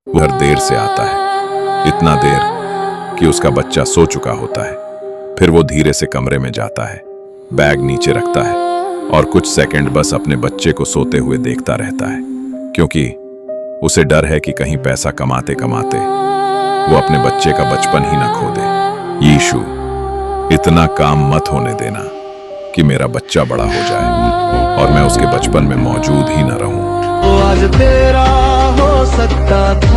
वो हर देर से आता है, इतना देर कि उसका बच्चा सो चुका होता है। फिर वो धीरे से कमरे में जाता है, बैग नीचे रखता है और कुछ सेकंड बस अपने बच्चे को सोते हुए देखता रहता है, क्योंकि उसे डर है कि कहीं पैसा कमाते कमाते वो अपने बच्चे का बचपन ही ना खो दे। यीशु, इतना काम मत होने देना कि मेरा बच्चा बड़ा हो जाए और मैं उसके बचपन में मौजूद ही ना रहूं। आज तेरा हो सकता था।